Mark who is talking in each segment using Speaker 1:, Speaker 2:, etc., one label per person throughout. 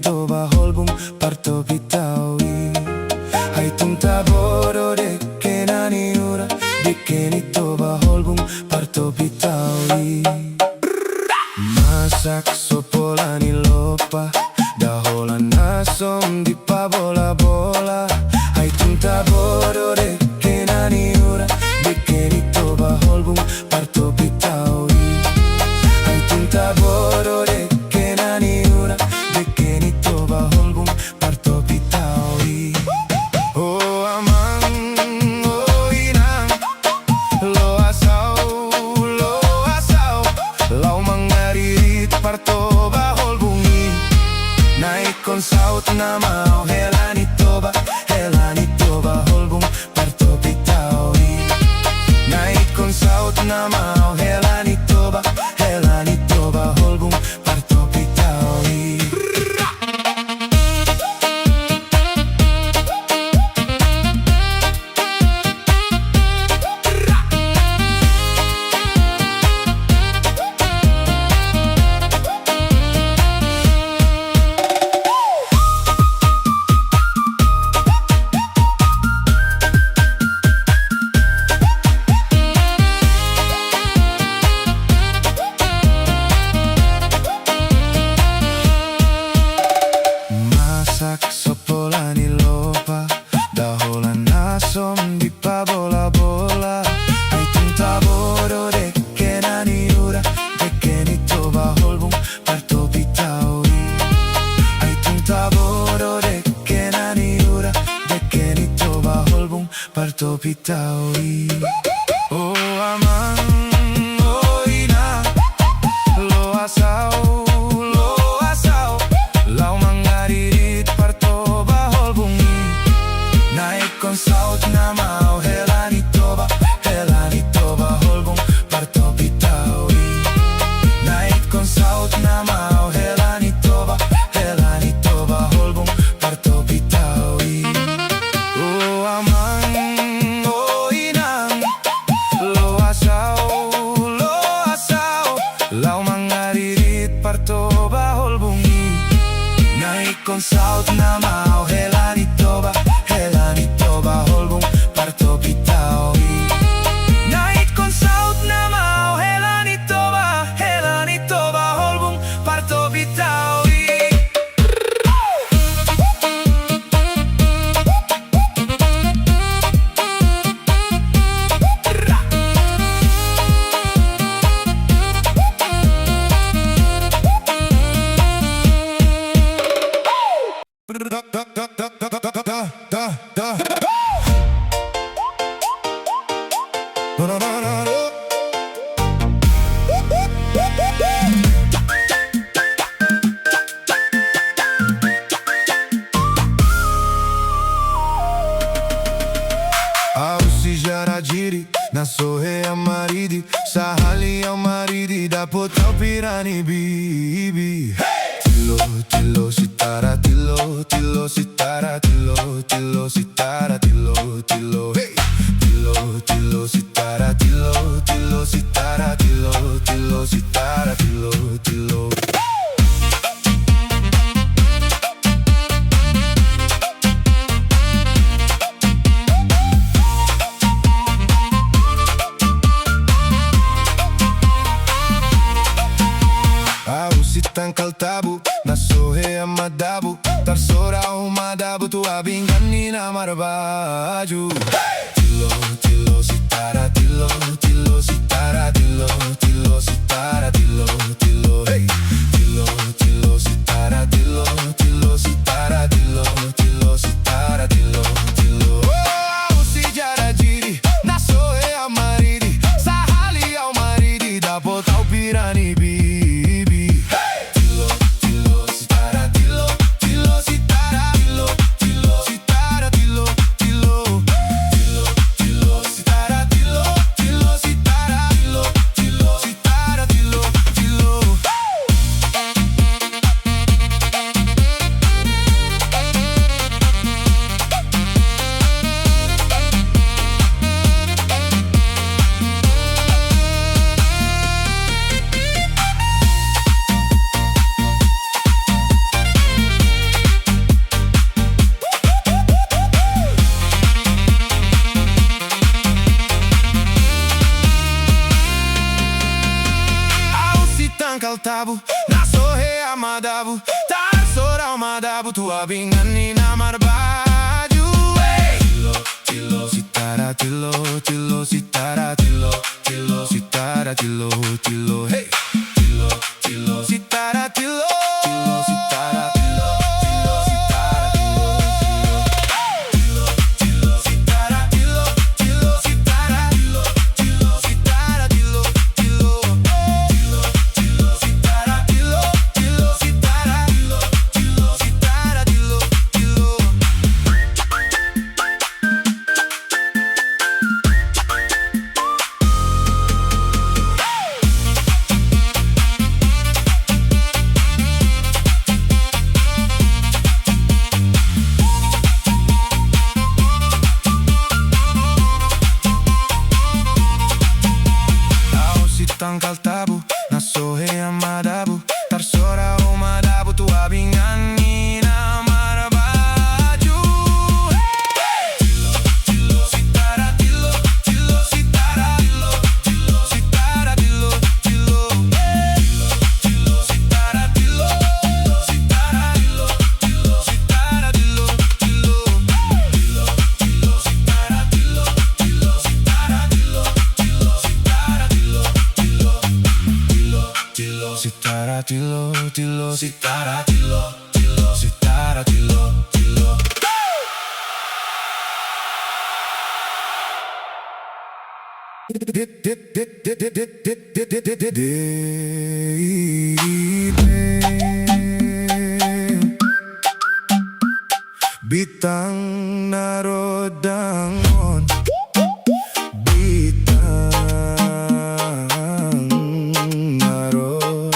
Speaker 1: toba holbum parto pitawi. Hai tunta bodo de kenani ura dikeni toba holbum parto pitawi. Masak sopolani lopa daholan nasom di pabola bola. Hai tunta bodo de kenani ura dikeni toba holbum parto pitawi. Hai tunta bodo de kenani ura dikeni toba holbum parto pitawi. Oh amang, oh inang, lo asaw, lau mangaririt parto ba holbungi. Naik kon saut namao helani toba holbum parto pitawi. Naik kon saut namao helani toba holbum parto pitawi. Masak sopolani lopa daholan nasom di pabola bola. Hai tunta bodo de kenani ura dekeni toba holbum parto pitawi. Hai tunta bodo de kenani ura dekeni toba holbum parto pitawi. Oh amang, oh ina, lo asaw, lau mangaririt parto ba holbungi. Naik kon saut namao helani toba holbum parto pitawi. Naik kon saut namao helani toba holbum parto pitawi. Oh amang, oh inang, lo asaw, lau mangaririt parto ba holbungi. Naik kon saut namao helani toba holbum parto pitawi. Naik kon saut namao helani toba holbum parto pitawi. Ausi jaradiri na sohe amaridi sahali amaridi da potau pirani bibi. Tilo sitara tilo sitara tilo sitara tilo hey. Tilo sitara tilo sitara tilo sitara tilo. Tangkal tabu na sohe amadabu tarsora umadabu tu abingani na marbaju. Tilo sitara tilo sitara tilo sitara tilo hey. Tilo sitara tilo sitara tilo sitara tilo. Oh si jaradiri na sohe amaridi sahali ao maridi da potau pirani bi. kaltabu nasohe amadabu tar sora amadabu tua bingani na marbaju tilo tilo sitara tilo tilo sitara tilo tilo sitara tilo tilo hey tilo tilo sitara tilo tilo sitara tilo tilo sitara tilo tilo sitara tilo tilo sitara tilo tilo sitara tilo tilo tilo sitara tilo tilo sitara tilo tilo sitara tilo tilo tangkal tabu nasohe amadabu tarsora umadabu tua bingani na marabaju tilo tilo sitara tilo tilo sitara tilo tilo sitara tilo tilo tilo sitara tilo sitara tilo tilo sitara tilo tilo tilo tilo sitara tilo tilo sitara tilo tilo sitara tilo tilo sitara tilo tilo sitara tilo tilo sitara tilo tilo Bitang narodangon narodangon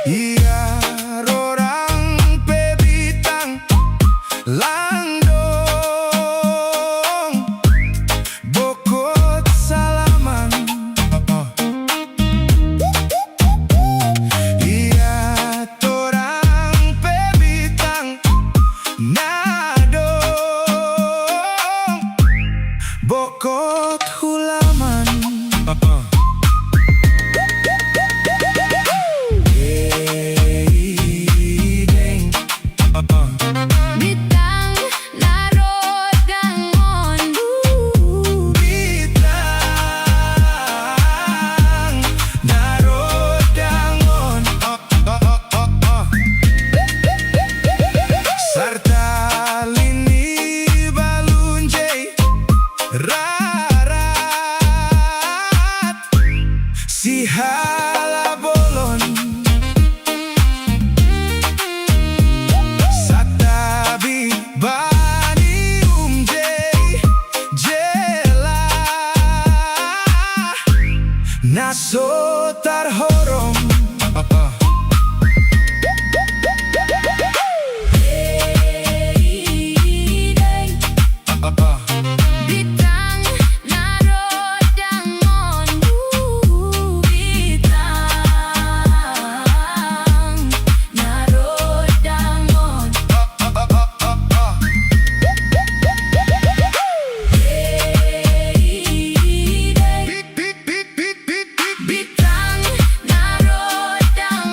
Speaker 1: iya rorang pebitang landong bokot salaman iya torang pebitang nadong bokot hulaman
Speaker 2: Bitang narodangon
Speaker 1: bitang narodangon sarta lini balunjay rarat si halabolon satabi bani umjay jela nasotar horom
Speaker 2: Bitang narodangon Bitang narodangon Bitang narodangon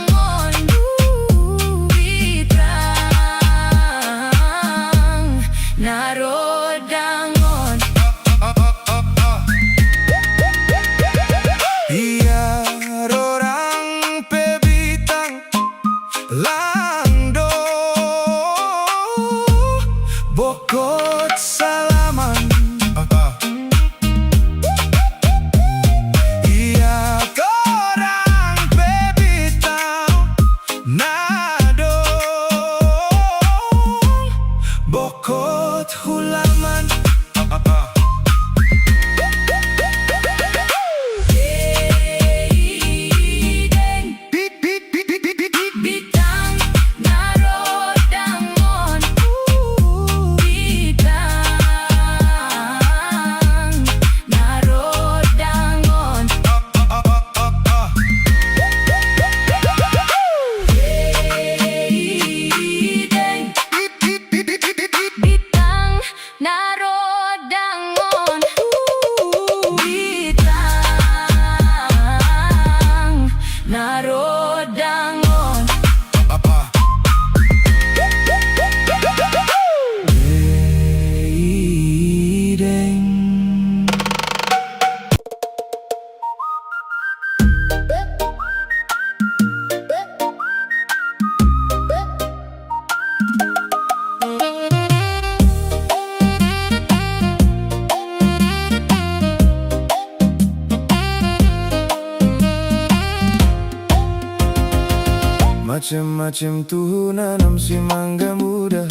Speaker 1: Macem-macem tuh nanam si mangga muda,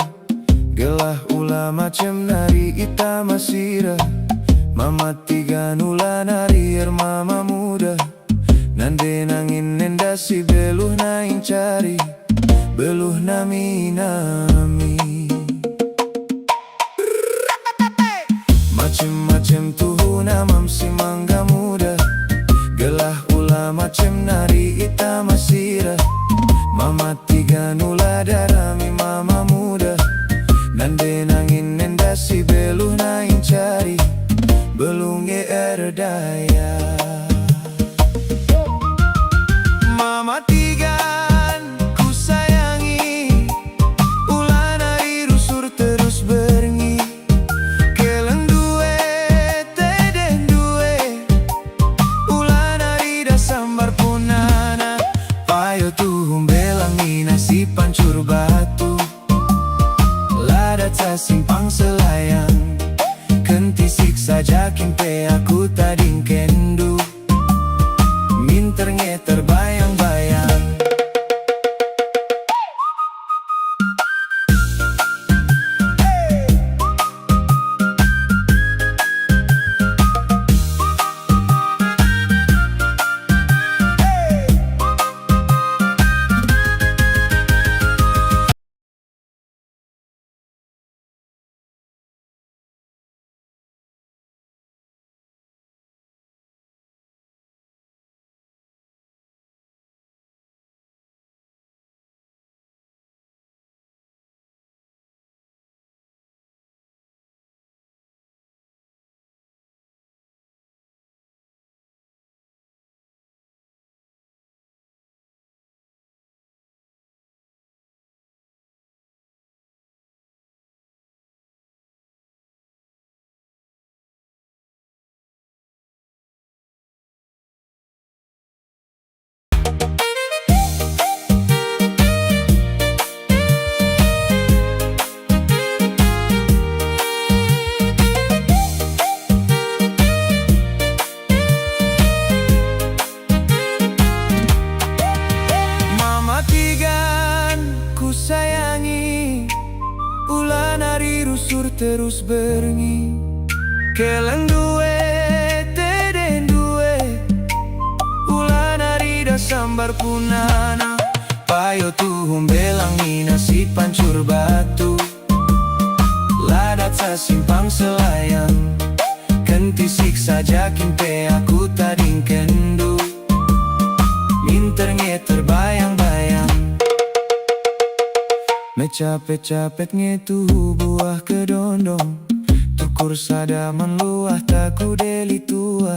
Speaker 1: gelah ulah macem nari ita masira. Mama tiga nula nari mama muda, nande nangin nenda si beluh naing cari, beluh nami nami. Macem-macem tuh namam si mangga muda, gelah ulah macem nari ita masira. Mama tiga nula darami mama muda, nande nangin nenda si beluh naing cari, belunge erdaya. Mama tigan ku sayangi, ulah nari rusur terus berngi. Keleng duwe teden duwe, ulah nari da sambar punana. Payo tuh belangi nasi pancur batu, lada ta simpang selayang. Kenti siksa jakin pe aku tading kendu, minter ngeter bayang-bayang. Sayangi, ulah nari rusur terus berngi. Keleng duwe teden duwe, ulah nari da sambar punana. Payo tuh belangi nasi pancur batu, lada ta simpang selayang. Kenti siksa jakin pe aku tading kendu, minter ngeter bayang-bayang. Me capek-capek ngetu buah kedondong, tukur sadaman luah taku deli tua.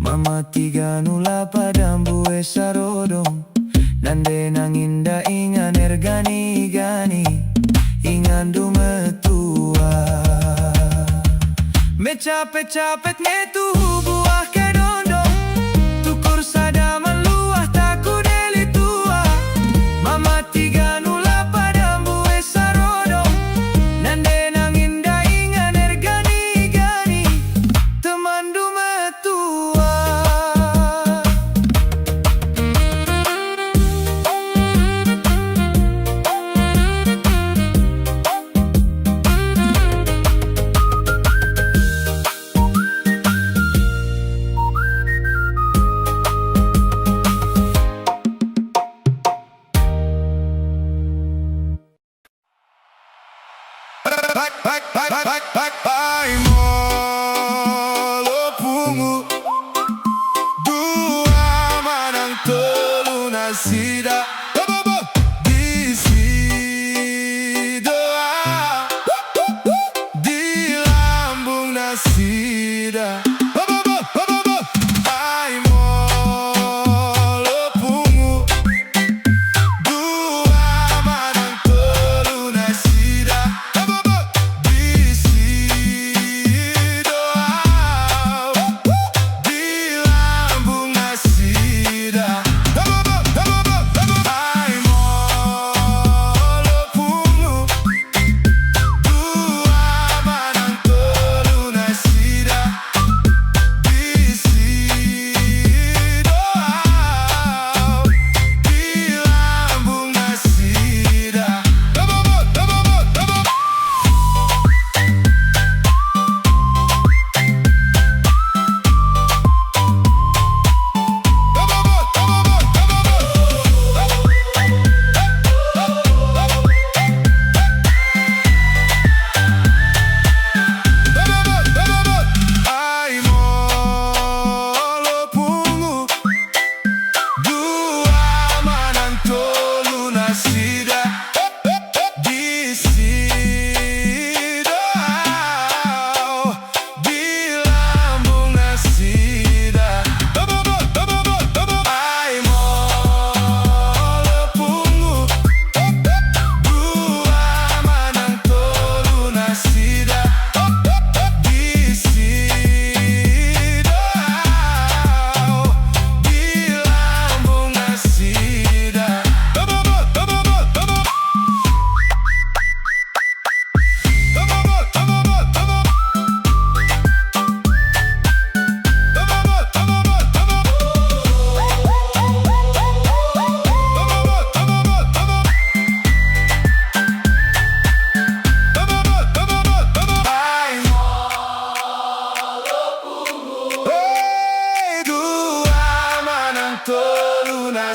Speaker 1: Mama tiga nula padam bue sarodong, nande nanginda ingan ergani-gani, ingan dumetua. Me capek-capek ngetu buah kedondong, tukur sadaman luah taku deli tua. Mama tiga nula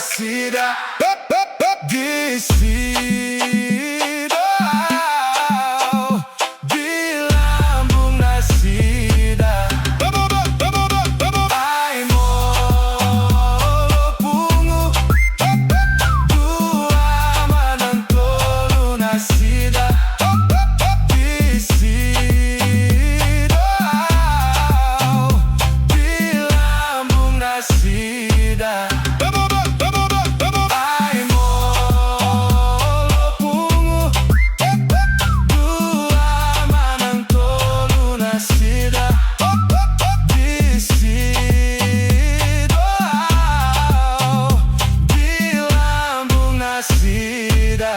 Speaker 1: nascida de Sidol, de lambung nascida. Ai molo pungu, dua manantolo nascida de Sidol, de lambung nascida. Ai molo pungu, dua manantolo nascida de Sidol, de lambung nascida.